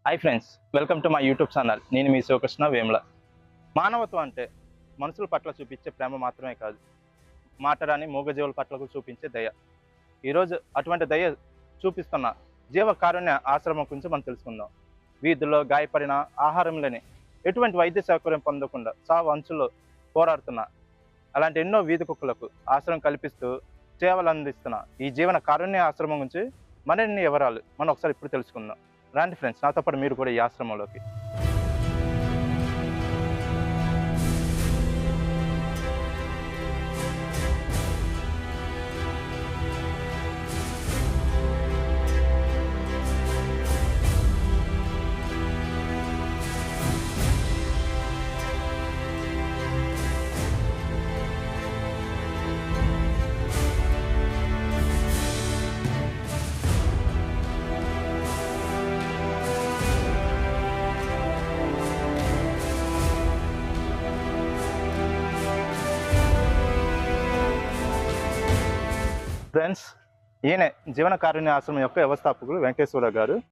Hi friends, welcome to my YouTube channel. నేను మీ శివకృష్ణ వేముల. మానవత్వం అంటే మనుషుల పట్ల చూపించే ప్రేమ మాత్రమే కాదు, మాటరాని మూగజీవుల పట్ల చూపించే దయ. ఈరోజు అటువంటి దయ చూపిస్తున్న జీవ కారుణ్య ఆశ్రమం గురించి మనం తెలుసుకుందాం. వీధుల్లో గాయపడిన, ఆహారం లేని, ఎటువంటి వైద్య సౌకర్యం పొందకుండా సావు అంచుల్లో పోరాడుతున్న అలాంటి ఎన్నో వీధి కుక్కలకు ఆశ్రమం కల్పిస్తూ సేవలు అందిస్తున్న ఈ జీవన కారుణ్య ఆశ్రమం గురించి మరిన్ని వివరాలు మనం ఒకసారి ఇప్పుడు తెలుసుకుందాం. రండి ఫ్రెండ్స్, నాతో పాటు మీరు కూడా ఈ ఆశ్రమంలోకి. ఫ్రెండ్స్, ఈయనే జీవన కారుణ్య ఆశ్రమం యొక్క వ్యవస్థాపకులు వెంకటేశ్వరరావు గారు.